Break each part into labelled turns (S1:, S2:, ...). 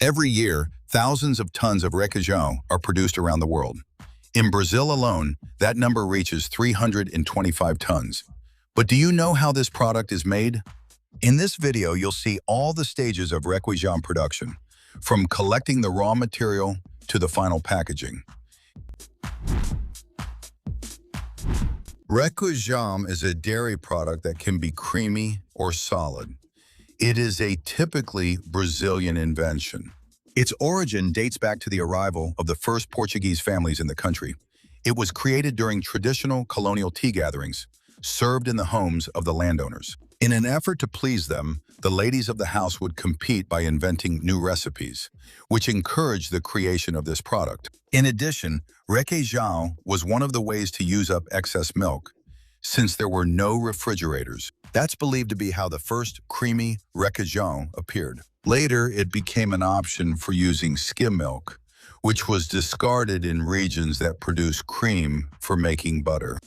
S1: Every year, thousands of tons of requeijão are produced around the world. In Brazil alone, that number reaches 325 tons. But do you know how this product is made? In this video, you'll see all the stages of requeijão production, from collecting the raw material to the final packaging. Requeijão is a dairy product that can be creamy or solid. It is a typically Brazilian invention. Its origin dates back to the arrival of the first Portuguese families in the country. It was created during traditional colonial tea gatherings, served in the homes of the landowners. In an effort to please them, the ladies of the house would compete by inventing new recipes, which encouraged the creation of this product. In addition, requeijão was one of the ways to use up excess milk, since there were no refrigerators. That's believed to be how the first creamy requeijão appeared. Later, it became an option for using skim milk, which was discarded in regions that produce cream for making butter.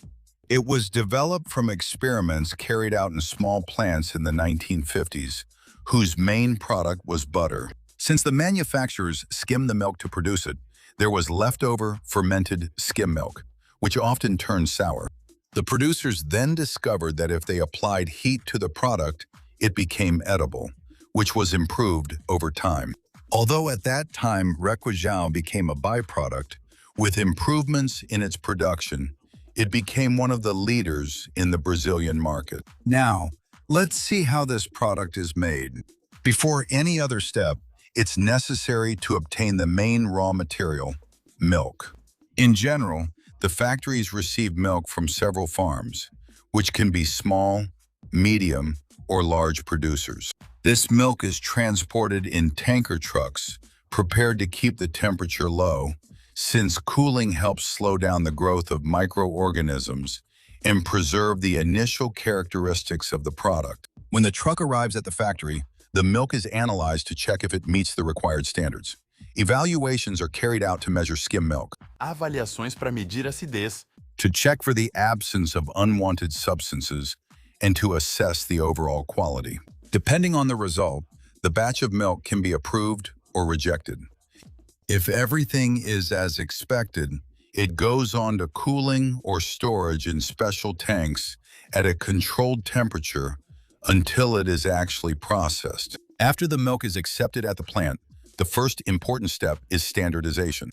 S1: It was developed from experiments carried out in small plants in the 1950s, whose main product was butter. Since the manufacturers skimmed the milk to produce it, there was leftover fermented skim milk, which often turned sour. The producers then discovered that if they applied heat to the product, it became edible, which was improved over time. Although at that time requeijão became a byproduct, with improvements in its production, it became one of the leaders in the Brazilian market. Now, let's see how this product is made. Before any other step, it's necessary to obtain the main raw material, milk. In general, the factories receive milk from several farms, which can be small, medium, or large producers. This milk is transported in tanker trucks, prepared to keep the temperature low, since cooling helps slow down the growth of microorganisms and preserve the initial characteristics of the product. When the truck arrives at the factory, the milk is analyzed to check if it meets the required standards. Evaluations are carried out to measure skim milk.
S2: Avaliações para medir acidez.
S1: To check for the absence of unwanted substances and to assess the overall quality. Depending on the result, the batch of milk can be approved or rejected. If everything is as expected, it goes on to cooling or storage in special tanks at a controlled temperature until it is actually processed. After the milk is accepted at the plant, the first important step is standardization.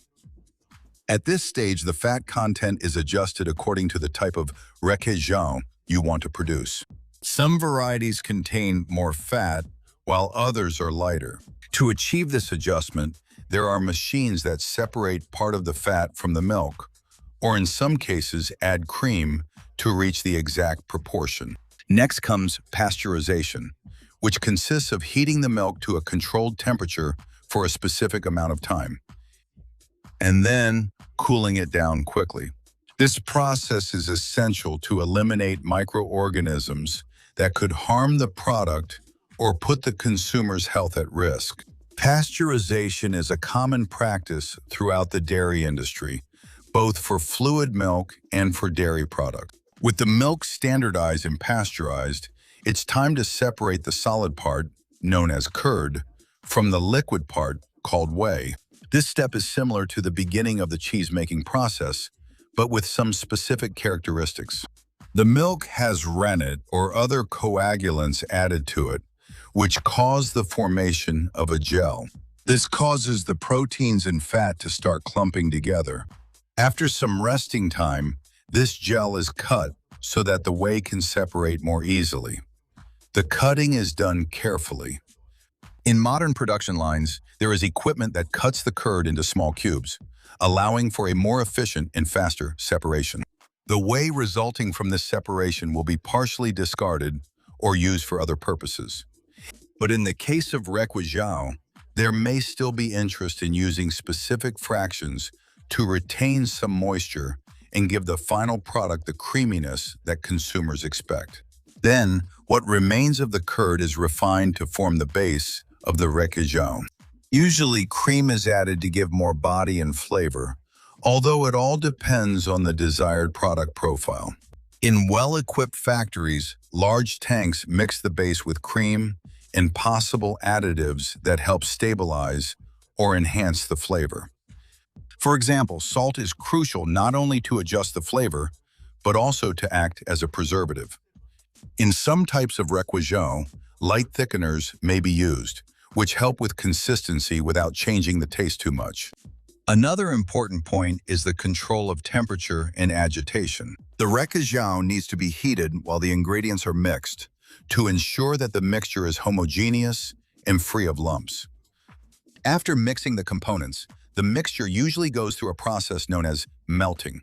S1: At this stage, the fat content is adjusted according to the type of requeijão you want to produce. Some varieties contain more fat, while others are lighter. To achieve this adjustment, there are machines that separate part of the fat from the milk, or in some cases add cream to reach the exact proportion. Next comes pasteurization, which consists of heating the milk to a controlled temperature for a specific amount of time, and then cooling it down quickly. This process is essential to eliminate microorganisms that could harm the product or put the consumer's health at risk. Pasteurization is a common practice throughout the dairy industry, both for fluid milk and for dairy products. With the milk standardized and pasteurized, it's time to separate the solid part, known as curd, from the liquid part, called whey. This step is similar to the beginning of the cheese-making process, but with some specific characteristics. The milk has rennet or other coagulants added to it, which cause the formation of a gel. This causes the proteins and fat to start clumping together. After some resting time, this gel is cut so that the whey can separate more easily. The cutting is done carefully. In modern production lines, there is equipment that cuts the curd into small cubes, allowing for a more efficient and faster separation. The whey resulting from this separation will be partially discarded or used for other purposes. But in the case of requeijão, there may still be interest in using specific fractions to retain some moisture and give the final product the creaminess that consumers expect. Then, what remains of the curd is refined to form the base of the requeijão. Usually, cream is added to give more body and flavor, although it all depends on the desired product profile. In well-equipped factories, large tanks mix the base with cream and possible additives that help stabilize or enhance the flavor. For example, salt is crucial not only to adjust the flavor, but also to act as a preservative. In some types of requeijão, light thickeners may be used, which help with consistency without changing the taste too much. Another important point is the control of temperature and agitation. The requeijão needs to be heated while the ingredients are mixed to ensure that the mixture is homogeneous and free of lumps. After mixing the components, the mixture usually goes through a process known as melting.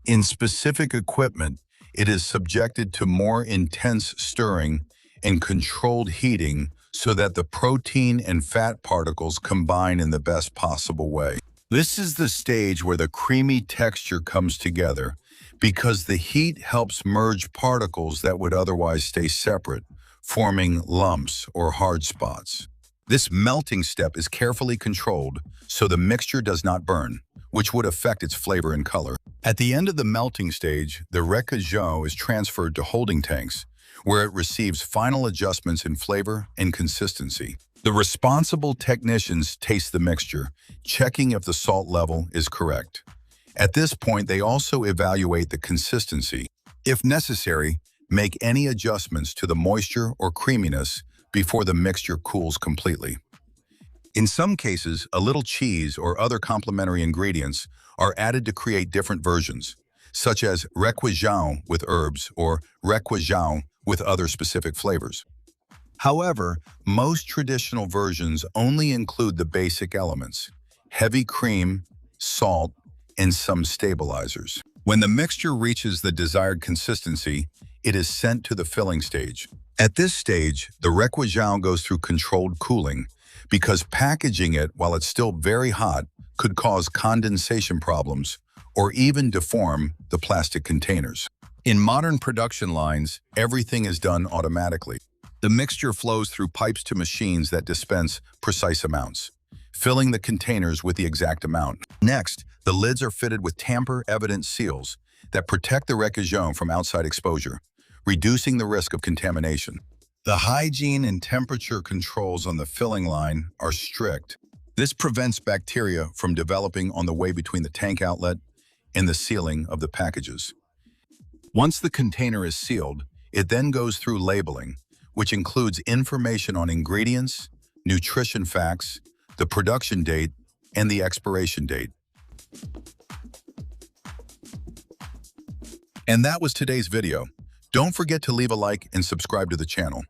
S1: In specific equipment, it is subjected to more intense stirring and controlled heating so that the protein and fat particles combine in the best possible way. This is the stage where the creamy texture comes together because the heat helps merge particles that would otherwise stay separate, forming lumps or hard spots. This melting step is carefully controlled so the mixture does not burn, which would affect its flavor and color. At the end of the melting stage, the requeijão is transferred to holding tanks, where it receives final adjustments in flavor and consistency. The responsible technicians taste the mixture, checking if the salt level is correct. At this point, they also evaluate the consistency. If necessary, make any adjustments to the moisture or creaminess before the mixture cools completely. In some cases, a little cheese or other complementary ingredients are added to create different versions, such as requeijão with herbs or requeijão with other specific flavors. However, most traditional versions only include the basic elements: heavy cream, salt, and some stabilizers. When the mixture reaches the desired consistency, it is sent to the filling stage. At this stage, the requeijão goes through controlled cooling because packaging it while it's still very hot could cause condensation problems or even deform the plastic containers. In modern production lines, everything is done automatically. The mixture flows through pipes to machines that dispense precise amounts, filling the containers with the exact amount. Next, the lids are fitted with tamper-evident seals that protect the requeijão from outside exposure, reducing the risk of contamination. The hygiene and temperature controls on the filling line are strict. This prevents bacteria from developing on the way between the tank outlet and the sealing of the packages. Once the container is sealed, it then goes through labeling, which includes information on ingredients, nutrition facts, the production date, and the expiration date. And that was today's video. Don't forget to leave a like and subscribe to the channel.